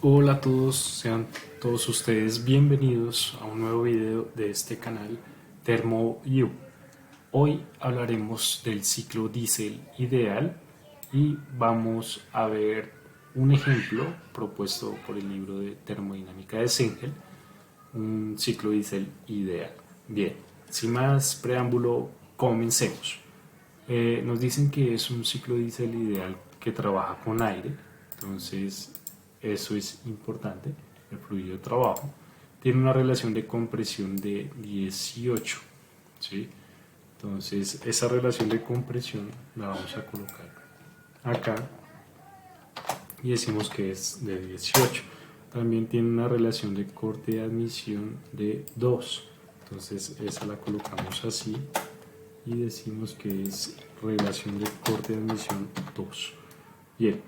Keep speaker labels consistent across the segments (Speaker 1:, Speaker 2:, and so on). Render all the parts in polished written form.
Speaker 1: Hola a todos, sean todos ustedes bienvenidos a un nuevo video de este canal ThermoView. Hoy hablaremos del ciclo diésel ideal y vamos a ver un ejemplo propuesto por el libro de termodinámica de Sengel, un ciclo diésel ideal. Bien, sin más preámbulo, comencemos. Nos dicen que es un ciclo diésel ideal que trabaja con aire, entonces eso es importante, el fluido de trabajo. Tiene una relación de compresión de 18, ¿sí? Entonces esa relación de compresión la vamos a colocar acá y decimos que es de 18. También tiene una relación de corte de admisión de 2, entonces esa la colocamos así y decimos que es relación de corte de admisión 2. Bien,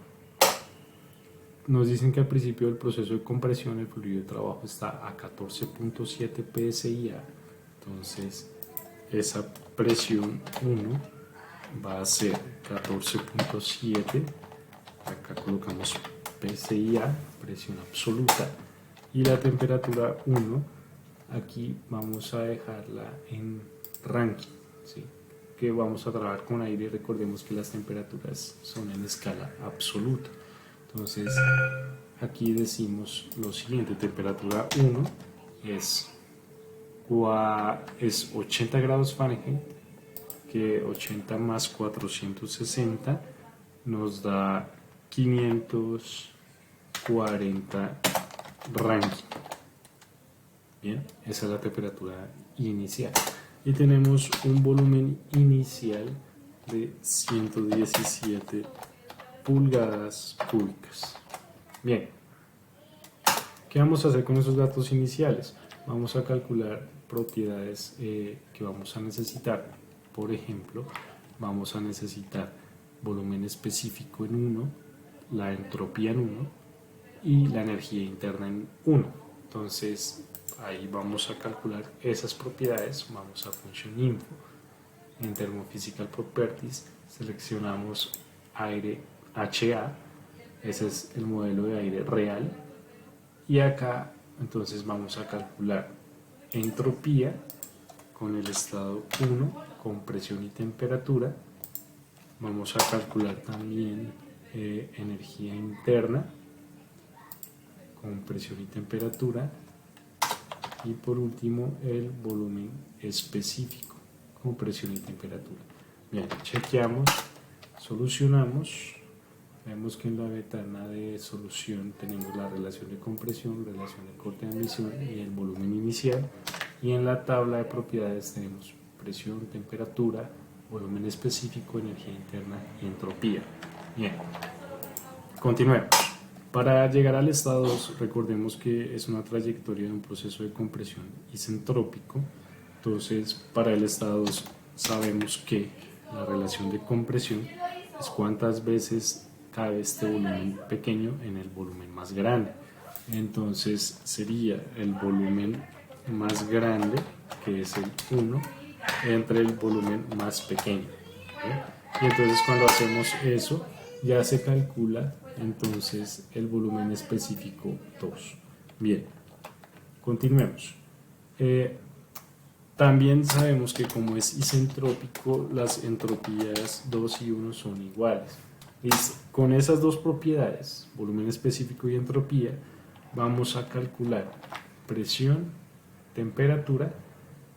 Speaker 1: nos dicen que al principio del proceso de compresión el fluido de trabajo está a 14.7 psia, entonces esa presión 1 va a ser 14.7, acá colocamos psia, presión absoluta, y la temperatura 1, aquí vamos a dejarla en Rankine, ¿sí? Que vamos a trabajar con aire. Recordemos que las temperaturas son en escala absoluta. Entonces aquí decimos lo siguiente: temperatura 1 es, es 80 grados Fahrenheit, que 80 más 460 nos da 540 Rankine. Bien, esa es la temperatura inicial. Y tenemos un volumen inicial de 117 pulgadas cúbicas. Bien, ¿qué vamos a hacer con esos datos iniciales? Vamos a calcular propiedades que vamos a necesitar. Por ejemplo, vamos a necesitar volumen específico en 1, la entropía en 1 y la energía interna en 1. Entonces ahí vamos a calcular esas propiedades. Vamos a función info, en thermophysical properties seleccionamos aire HA, ese es el modelo de aire real, y acá entonces vamos a calcular entropía con el estado 1 con presión y temperatura. Vamos a calcular también energía interna con presión y temperatura, y por último el volumen específico con presión y temperatura. Bien, chequeamos, solucionamos, vemos que en la ventana de solución tenemos la relación de compresión, relación de corte de admisión y el volumen inicial, y en la tabla de propiedades tenemos presión, temperatura, volumen específico, energía interna y entropía. Bien, continuemos. Para llegar al estado 2, recordemos que es una trayectoria de un proceso de compresión isentrópico. Entonces, para el estado 2 sabemos que la relación de compresión es cuántas veces cabe este volumen pequeño en el volumen más grande. Entonces sería el volumen más grande, que es el 1, entre el volumen más pequeño, ¿sí? Y entonces cuando hacemos eso ya se calcula entonces el volumen específico 2. Bien, continuemos. También sabemos que como es isentrópico, las entropías 2 y 1 son iguales. Y con esas dos propiedades, volumen específico y entropía, vamos a calcular presión, temperatura,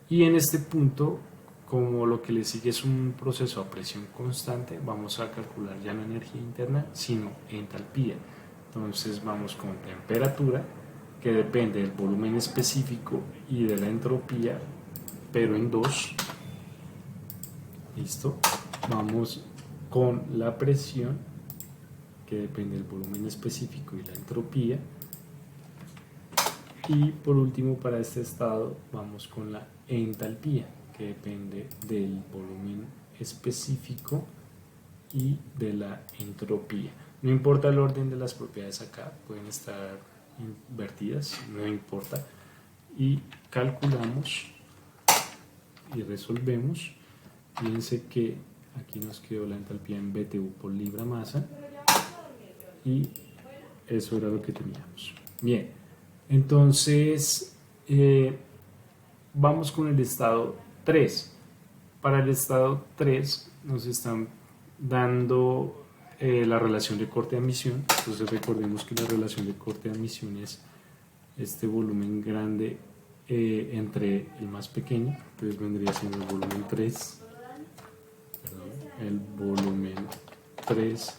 Speaker 1: y en este punto, como lo que le sigue es un proceso a presión constante, vamos a calcular ya no energía interna, sino entalpía. Entonces vamos con temperatura, que depende del volumen específico y de la entropía, pero en 2. Listo. Vamos con la presión, que depende del volumen específico y la entropía. Y por último, para este estado, vamos con la entalpía, que depende del volumen específico y de la entropía. No importa el orden de las propiedades acá, pueden estar invertidas, no importa. Y calculamos y resolvemos. Fíjense que aquí nos quedó la entalpía en BTU por libra masa, y eso era lo que teníamos. Bien, entonces vamos con el estado 3. Para el estado 3 nos están dando la relación de corte de admisión. Entonces recordemos que la relación de corte de admisión es este volumen grande entre el más pequeño, entonces vendría siendo el volumen 3, perdón, el volumen 3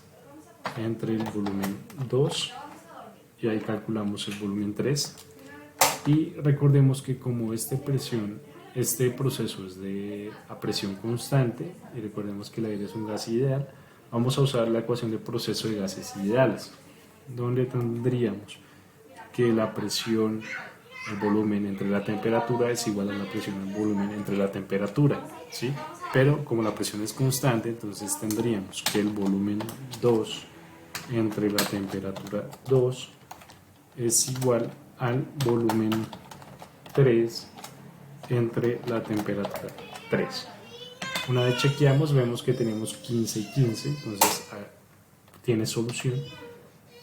Speaker 1: entre el volumen 2, y ahí calculamos el volumen 3. Y recordemos que como este proceso es a presión constante, y recordemos que el aire es un gas ideal, vamos a usar la ecuación de proceso de gases ideales, donde tendríamos que la presión, el volumen entre la temperatura es igual a la presión, el volumen entre la temperatura, ¿sí? Pero como la presión es constante, entonces tendríamos que el volumen 2 entre la temperatura 2 es igual al volumen 3 entre la temperatura 3. Una vez chequeamos, vemos que tenemos 15 y 15, entonces tiene solución.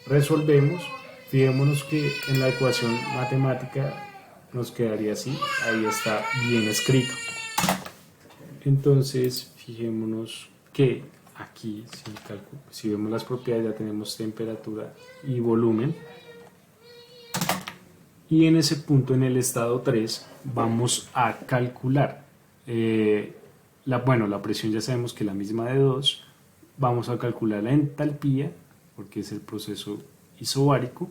Speaker 1: Resolvemos, fijémonos que en la ecuación matemática nos quedaría así, ahí está bien escrito. Entonces, fijémonos que aquí, si vemos las propiedades, ya tenemos temperatura y volumen. Y en ese punto, en el estado 3, vamos a calcular la presión. Ya sabemos que es la misma de 2. Vamos a calcular la entalpía, porque es el proceso isobárico,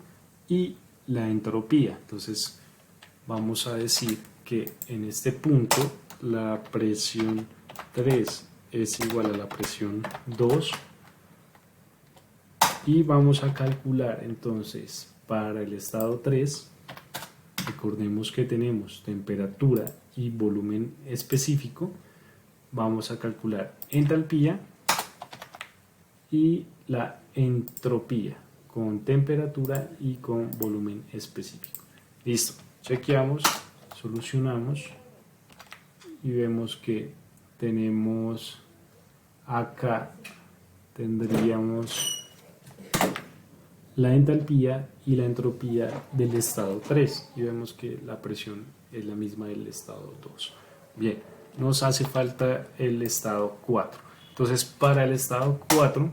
Speaker 1: y la entropía. Entonces vamos a decir que en este punto la presión 3 es igual a la presión 2, y vamos a calcular entonces para el estado 3. Recordemos que tenemos temperatura y volumen específico. Vamos a calcular entalpía y la entropía con temperatura y con volumen específico. Listo, chequeamos, solucionamos y vemos que tenemos acá, tendríamos la entalpía y la entropía del estado 3 y vemos que la presión es la misma del estado 2. Bien, nos hace falta el estado 4. Entonces, para el estado 4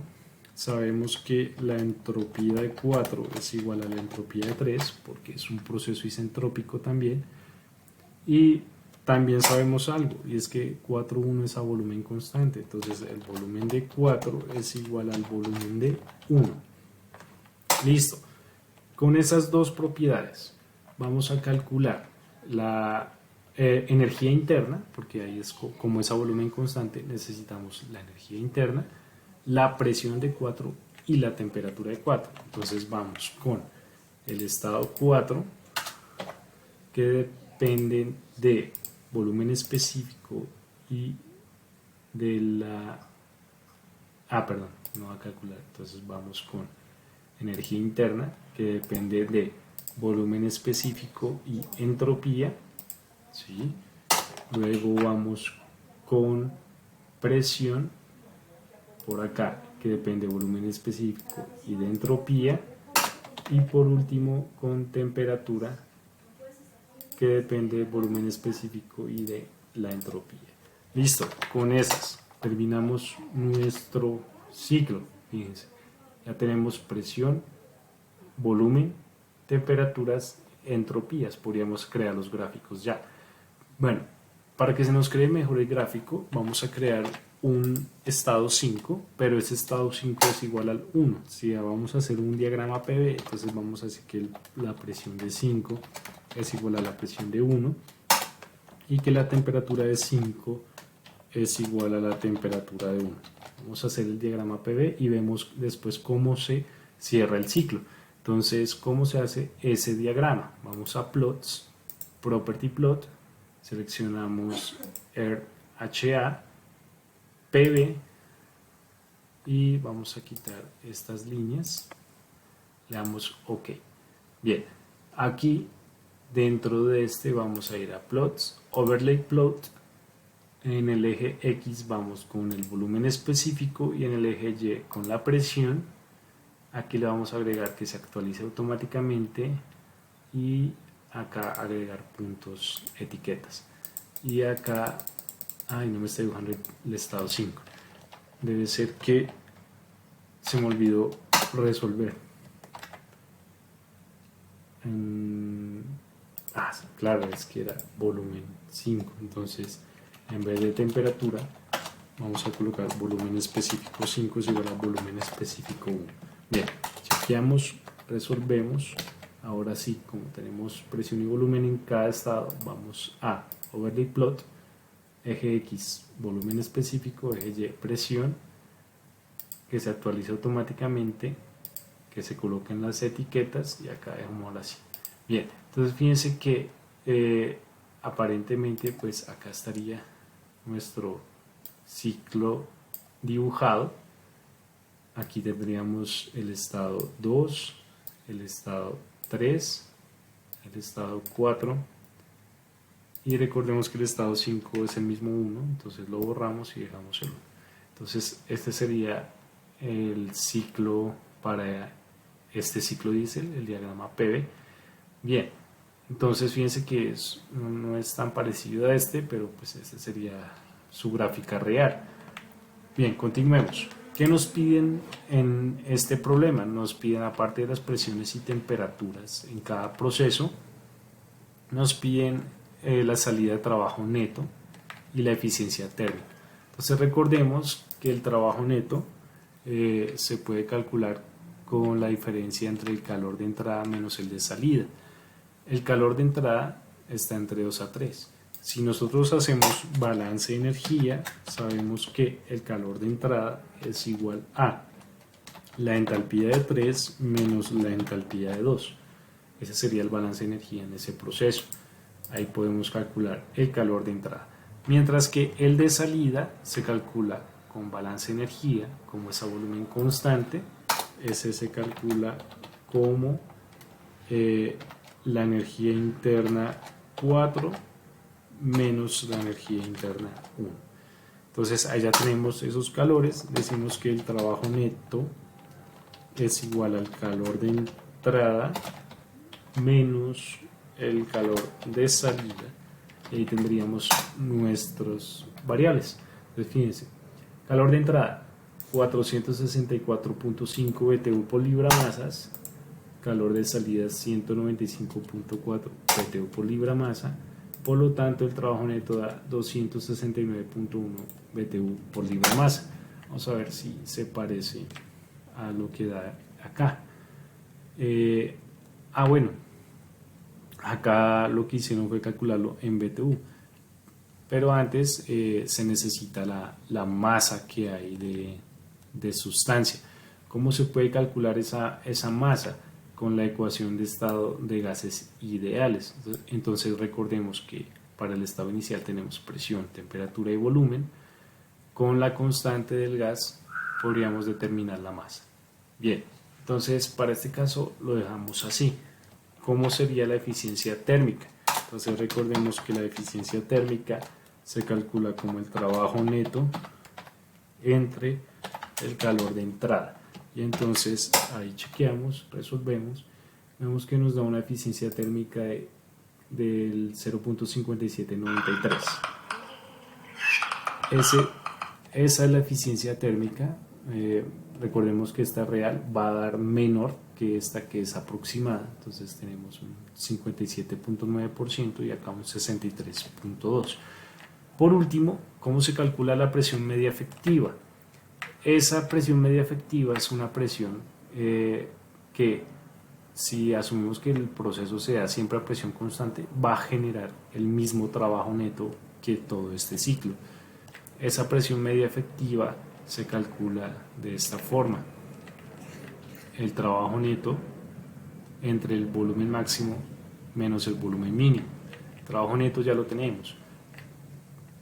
Speaker 1: sabemos que la entropía de 4 es igual a la entropía de 3, porque es un proceso isentrópico también. Y también sabemos algo, y es que 4,1 es a volumen constante. Entonces, el volumen de 4 es igual al volumen de 1. Listo. Con esas dos propiedades vamos a calcular la energía interna, porque ahí es como es a volumen constante, necesitamos la energía interna, la presión de 4 y la temperatura de 4. Entonces vamos con el estado 4, que dependen de volumen específico y de la... perdón, no va a calcular. Entonces vamos con energía interna, que depende de volumen específico y entropía, ¿sí? Luego vamos con presión por acá, que depende de volumen específico y de entropía, y por último con temperatura, que depende de volumen específico y de la entropía. Listo, con esas terminamos nuestro ciclo. Fíjense, ya tenemos presión, volumen, temperaturas, entropías. Podríamos crear los gráficos ya. Bueno, para que se nos cree mejor el gráfico, vamos a crear un estado 5, pero ese estado 5 es igual al 1. Si vamos a hacer un diagrama PV, entonces vamos a decir que la presión de 5 es igual a la presión de 1 y que la temperatura de 5 es igual a la temperatura de 1. Vamos a hacer el diagrama PV y vemos después cómo se cierra el ciclo. Entonces, ¿cómo se hace ese diagrama? Vamos a Plots, Property Plot, seleccionamos RHA, PV y vamos a quitar estas líneas. Le damos OK. Bien, aquí dentro de este vamos a ir a Plots, Overlay Plot. En el eje X vamos con el volumen específico y en el eje Y con la presión. Aquí le vamos a agregar que se actualice automáticamente y acá agregar puntos etiquetas. Y acá, ay, no me está dibujando el estado 5. Debe ser que se me olvidó resolver. Claro, es que era volumen 5. Entonces, en vez de temperatura, vamos a colocar volumen específico 5 es igual a volumen específico 1. Bien, chequeamos, resolvemos. Ahora sí, como tenemos presión y volumen en cada estado, vamos a overlay plot, eje X, volumen específico, eje Y, presión, que se actualice automáticamente, que se coloquen las etiquetas y acá dejamos así. Bien, entonces fíjense que aparentemente pues acá estaría nuestro ciclo dibujado. Aquí tendríamos el estado 2, el estado 3, el estado 4 y recordemos que el estado 5 es el mismo 1, entonces lo borramos y dejamos el 1. Entonces este sería el ciclo para este ciclo diésel, el diagrama PV. Bien, entonces fíjense que no es tan parecido a este, pero pues este sería su gráfica real. Bien, continuemos. ¿Qué nos piden en este problema? Nos piden, aparte de las presiones y temperaturas en cada proceso, nos piden la salida de trabajo neto y la eficiencia térmica. Entonces recordemos que el trabajo neto se puede calcular con la diferencia entre el calor de entrada menos el de salida. El calor de entrada está entre 2 a 3. Si nosotros hacemos balance de energía, sabemos que el calor de entrada es igual a la entalpía de 3 menos la entalpía de 2. Ese sería el balance de energía en ese proceso. Ahí podemos calcular el calor de entrada. Mientras que el de salida se calcula con balance de energía, como es a volumen constante, ese se calcula como la energía interna 4 menos la energía interna 1. Entonces allá tenemos esos calores, decimos que el trabajo neto es igual al calor de entrada menos el calor de salida, y ahí tendríamos nuestros variables. Entonces fíjense, calor de entrada 464.5 BTU por libra masas, calor de salida 195.4 BTU por libra masa, por lo tanto el trabajo neto da 269.1 BTU por libra masa. Vamos a ver si se parece a lo que da acá. Bueno, acá lo que hicieron fue calcularlo en BTU, pero antes se necesita la masa que hay de sustancia. ¿Cómo se puede calcular esa masa? Con la ecuación de estado de gases ideales. Entonces recordemos que para el estado inicial tenemos presión, temperatura y volumen. Con la constante del gas podríamos determinar la masa. Bien, entonces para este caso lo dejamos así. ¿Cómo sería la eficiencia térmica? Entonces recordemos que la eficiencia térmica se calcula como el trabajo neto entre el calor de entrada. Y entonces ahí chequeamos, resolvemos, vemos que nos da una eficiencia térmica del 0.5793. Esa es la eficiencia térmica. Recordemos que esta real va a dar menor que esta que es aproximada. Entonces tenemos un 57.9% y acá un 63.2%. Por último, ¿cómo se calcula la presión media efectiva? Esa presión media efectiva es una presión que, si asumimos que el proceso se da siempre a presión constante, va a generar el mismo trabajo neto que todo este ciclo. Esa presión media efectiva se calcula de esta forma: el trabajo neto entre el volumen máximo menos el volumen mínimo. El trabajo neto ya lo tenemos.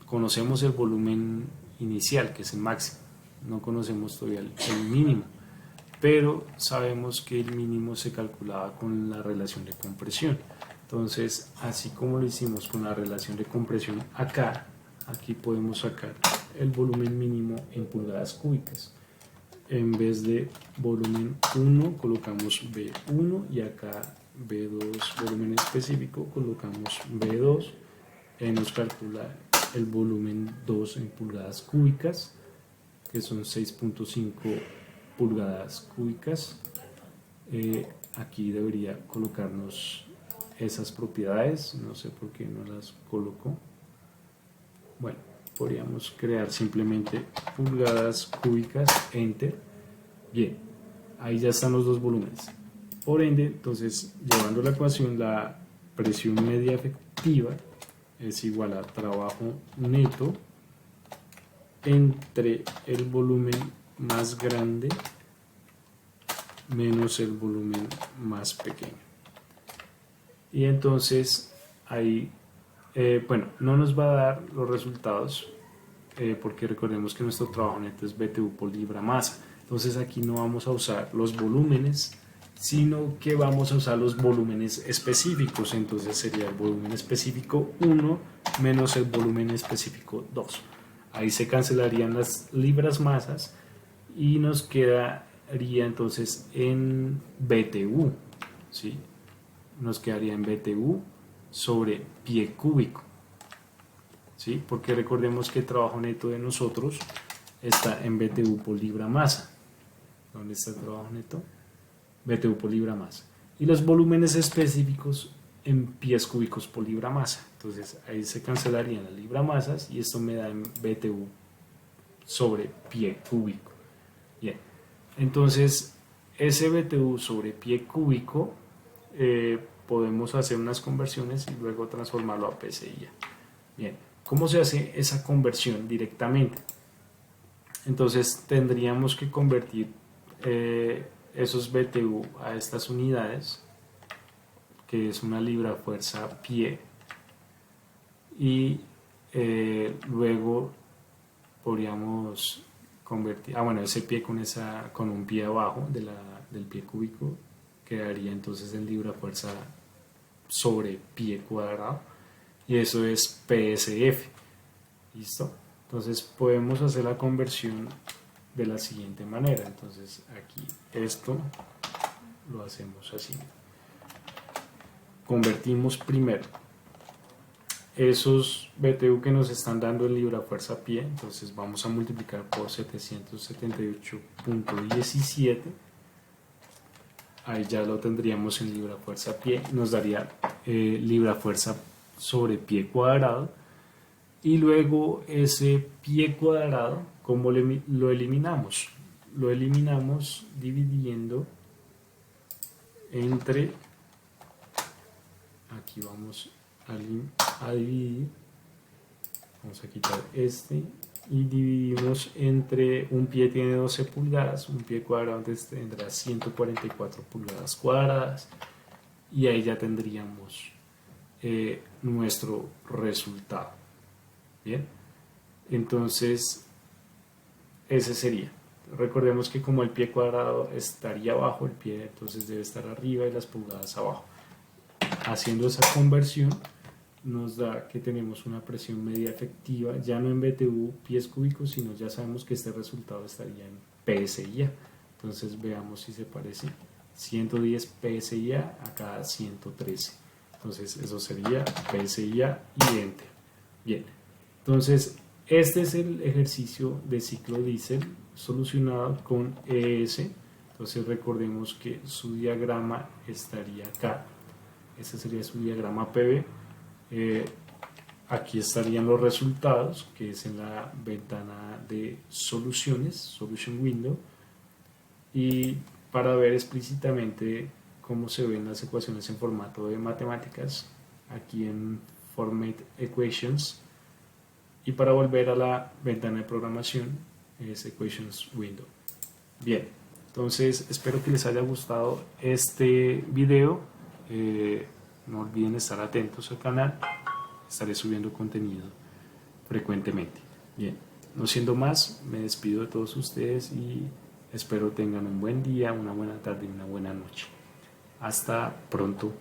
Speaker 1: Conocemos el volumen inicial, que es el máximo. No conocemos todavía el mínimo, pero sabemos que el mínimo se calculaba con la relación de compresión. Entonces, así como lo hicimos con la relación de compresión aquí podemos sacar el volumen mínimo en pulgadas cúbicas. en vez de volumen 1 colocamos B1 y acá B2 volumen específico colocamos B2. Nos calcula el volumen 2 en pulgadas cúbicas, que son 6.5 pulgadas cúbicas. Aquí debería colocarnos esas propiedades, no sé por qué no las coloco. Bueno, podríamos crear simplemente pulgadas cúbicas, enter. Bien, ahí ya están los dos volúmenes. Por ende, entonces, llevando la ecuación, la presión media efectiva es igual a trabajo neto entre el volumen más grande menos el volumen más pequeño. Y entonces ahí, bueno, no nos va a dar los resultados porque recordemos que nuestro trabajo neto es BTU por libra masa. Entonces aquí no vamos a usar los volúmenes, sino que vamos a usar los volúmenes específicos. Entonces sería el volumen específico 1 menos el volumen específico 2. Ahí se cancelarían las libras masas y nos quedaría entonces en BTU, ¿sí? Nos quedaría en BTU sobre pie cúbico, ¿sí? Porque recordemos que el trabajo neto de nosotros está en BTU por libra masa. ¿Dónde está el trabajo neto? BTU por libra masa. Y los volúmenes específicos en pies cúbicos por libra masa. Entonces ahí se cancelarían las libra masas y esto me da en BTU sobre pie cúbico. Bien, entonces ese BTU sobre pie cúbico podemos hacer unas conversiones y luego transformarlo a PSI. Bien, ¿cómo se hace esa conversión directamente? Entonces tendríamos que convertir esos BTU a estas unidades, que es una libra fuerza pie, y luego podríamos convertir, bueno, ese pie con un pie abajo del pie cúbico quedaría entonces en libra fuerza sobre pie cuadrado, y eso es PSF. ¿Listo? Entonces podemos hacer la conversión de la siguiente manera. Entonces aquí esto lo hacemos así. Convertimos primero esos BTU que nos están dando en libra fuerza pie, entonces vamos a multiplicar por 778.17, ahí ya lo tendríamos en libra fuerza pie, nos daría libra fuerza sobre pie cuadrado, y luego ese pie cuadrado, ¿cómo lo eliminamos? Lo eliminamos dividiendo entre, aquí vamos a dividir, vamos a quitar este y dividimos entre, un pie tiene 12 pulgadas, un pie cuadrado tendrá 144 pulgadas cuadradas, y ahí ya tendríamos nuestro resultado. Bien, entonces ese sería. Recordemos que como el pie cuadrado estaría abajo, el pie entonces debe estar arriba y las pulgadas abajo. Haciendo esa conversión nos da que tenemos una presión media efectiva, ya no en BTU pies cúbicos, sino ya sabemos que este resultado estaría en PSI. Entonces veamos si se parece. 110 PSI a cada 113. Entonces eso sería PSI y enter. Bien, entonces este es el ejercicio de ciclo diésel solucionado con ES. Entonces recordemos que su diagrama estaría acá. Este sería su diagrama PV. Aquí estarían los resultados, que es en la ventana de soluciones, Solution Window, y para ver explícitamente cómo se ven las ecuaciones en formato de matemáticas, aquí en Format Equations, y para volver a la ventana de programación es Equations Window. Bien, entonces espero que les haya gustado este video. No olviden estar atentos al canal, estaré subiendo contenido frecuentemente. Bien, no siendo más, me despido de todos ustedes y espero tengan un buen día, una buena tarde y una buena noche. Hasta pronto.